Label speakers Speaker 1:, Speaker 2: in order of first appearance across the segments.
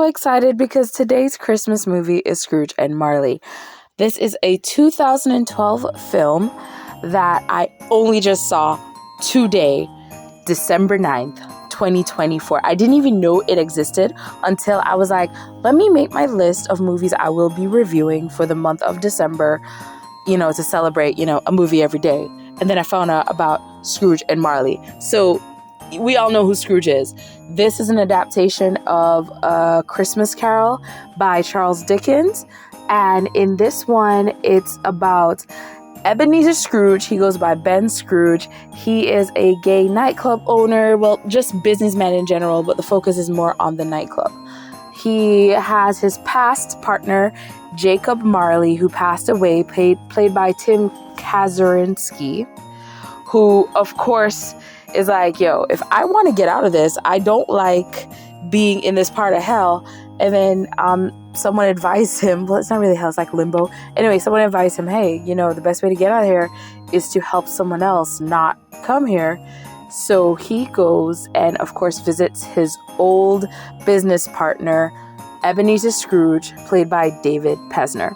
Speaker 1: so excited because today's Christmas movie is Scrooge and Marley. This is a 2012 film that I only just saw today, December 9th, 2024. I didn't even know it existed until I was like, let me make my list of movies I will be reviewing for the month of December, to celebrate, a movie every day. And then I found out about Scrooge and Marley. So we all know who Scrooge is. This is an adaptation of A Christmas Carol by Charles Dickens. And in this one, it's about Ebenezer Scrooge. He goes by Ben Scrooge. He is a gay nightclub owner. Well, just businessman in general, but the focus is more on the nightclub. He has his past partner, Jacob Marley, who passed away, played by Tim Kazurinsky, who, of course, is like, yo, if I want to get out of this, I don't like being in this part of hell. And then someone advised him, well, it's not really hell, it's like limbo. Anyway, someone advised him, hey, the best way to get out of here is to help someone else not come here. So he goes and, of course, visits his old business partner, Ebenezer Scrooge, played by David Pevsner.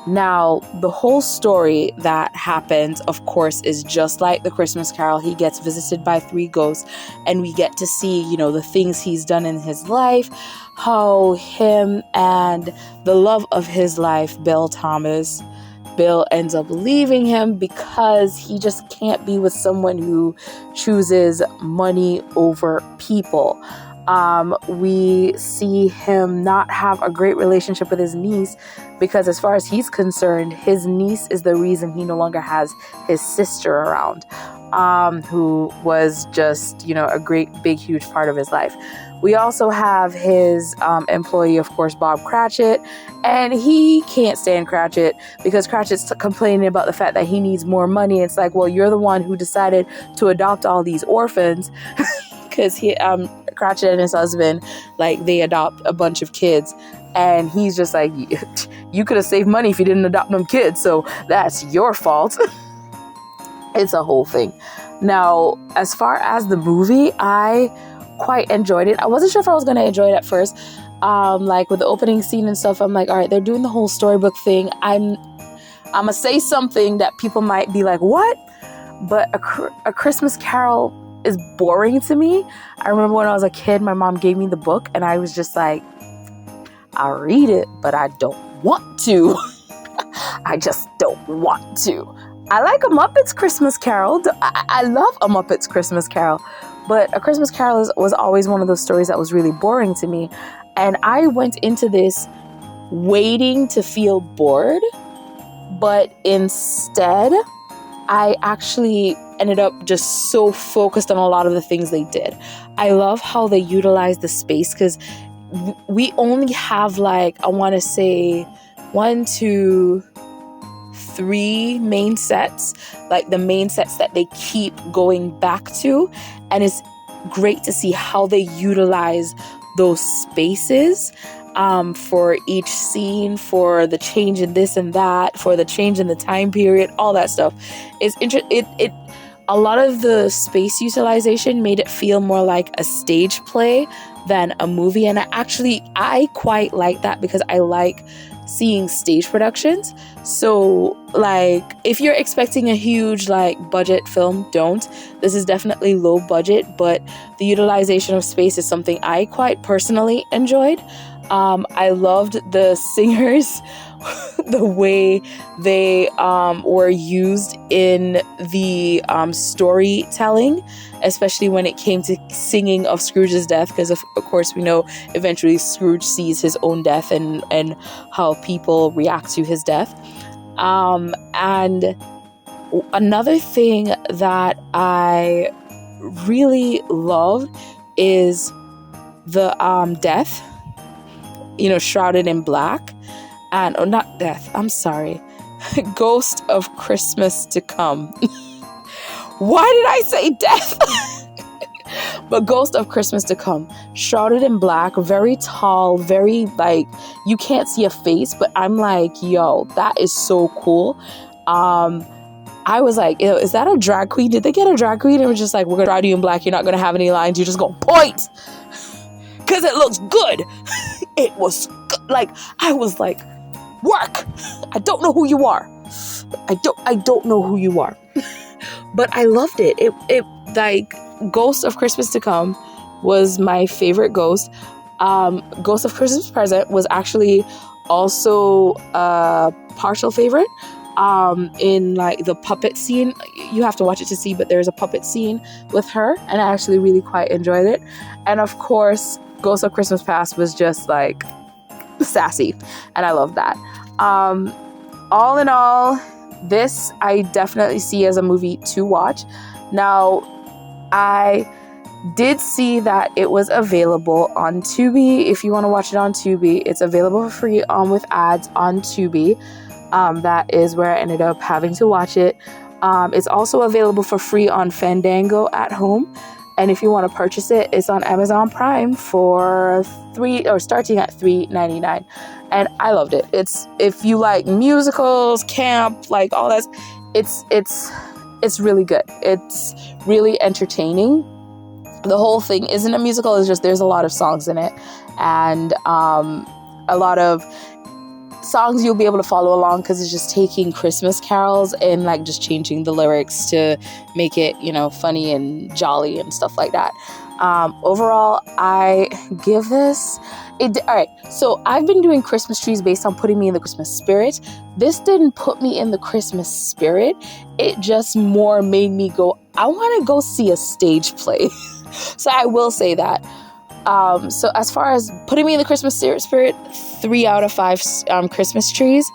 Speaker 1: Now, the whole story that happens, of course, is just like The Christmas Carol. He gets visited by three ghosts, and we get to see, the things he's done in his life, how him and the love of his life, Bill ends up leaving him because he just can't be with someone who chooses money over people. We see him not have a great relationship with his niece because, as far as he's concerned, his niece is the reason he no longer has his sister around, who was just, a great, big, huge part of his life. We also have his employee, of course, Bob Cratchit, and he can't stand Cratchit because Cratchit's complaining about the fact that he needs more money. It's like, well, you're the one who decided to adopt all these orphans because Cratchit and his husband, they adopt a bunch of kids, and he's just like, you could have saved money if you didn't adopt them kids, so that's your fault. It's a whole thing. Now, as far as the movie, I quite enjoyed it. I wasn't sure if I was going to enjoy it at first. With the opening scene and stuff, I'm like, all right, they're doing the whole storybook thing. I'm going to say something that people might be like, what? But a Christmas Carol is boring to me. I remember when I was a kid, my mom gave me the book and I was just like, I'll read it, but I don't want to. I just don't want to. I like A Muppet's Christmas Carol. I love A Muppet's Christmas Carol. But A Christmas Carol was always one of those stories that was really boring to me. And I went into this waiting to feel bored. But instead, I actually ended up just so focused on a lot of the things they did. I love how they utilized the space because we only have I want to say 1, 2, 3 main sets, the main sets that they keep going back to. And it's great to see how they utilize those spaces for each scene, for the change in this and that, for the change in the time period, all that stuff. A lot of the space utilization made it feel more like a stage play than a movie. And I quite like that because I like seeing stage productions. So if you're expecting a huge budget film, don't. This is definitely low budget, but the utilization of space is something I quite personally enjoyed. I loved the singers, the way they were used in the storytelling, especially when it came to singing of Scrooge's death, because of course we know eventually Scrooge sees his own death and how people react to his death. And another thing that I really loved is the death, shrouded in black. And not death, I'm sorry, Ghost of Christmas to Come. Why did I say death? But Ghost of Christmas to Come, shrouded in black, very tall, very you can't see a face, but I'm like, yo, that is so cool. I was like, is that a drag queen? Did they get a drag queen? It was just like, we're gonna shroud you in black, you're not gonna have any lines, you're just gonna point. because it looks good. It was good. Like, I was like, work. I don't know who you are. I don't know who you are. But I loved it. It like, Ghost of Christmas to Come was my favorite ghost. Ghost of Christmas Present was actually also a partial favorite. In like the puppet scene, you have to watch it to see, but there's a puppet scene with her, and I actually really quite enjoyed it. And of course, Ghost of Christmas Past was just like sassy, and I love that. All in all, this I definitely see as a movie to watch. Now, I did see that it was available on Tubi. If you want to watch it on Tubi, it's available for free with ads on Tubi. That is where I ended up having to watch it. It's also available for free on Fandango at home. And if you want to purchase it, it's on Amazon Prime for starting at $3.99. And I loved it. It's, if you like musicals, camp, like all that, it's really good. It's really entertaining. The whole thing isn't a musical, it's just there's a lot of songs in it, and a lot of songs you'll be able to follow along, because it's just taking Christmas carols and like just changing the lyrics to make it, funny and jolly and stuff like that. Overall, I give this all right. So I've been doing Christmas trees based on putting me in the Christmas spirit. This didn't put me in the Christmas spirit. It just more made me go, I want to go see a stage play. So I will say that. So as far as putting me in the Christmas spirit, 3 out of 5 Christmas trees.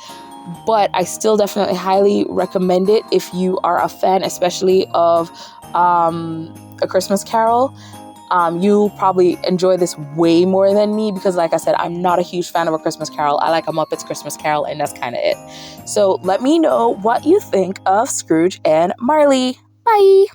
Speaker 1: But I still definitely highly recommend it if you are a fan, especially of A Christmas Carol. You'll probably enjoy this way more than me, because like I said, I'm not a huge fan of A Christmas Carol. I like a Muppets Christmas Carol, and that's kind of it. So let me know what you think of Scrooge and Marley. Bye!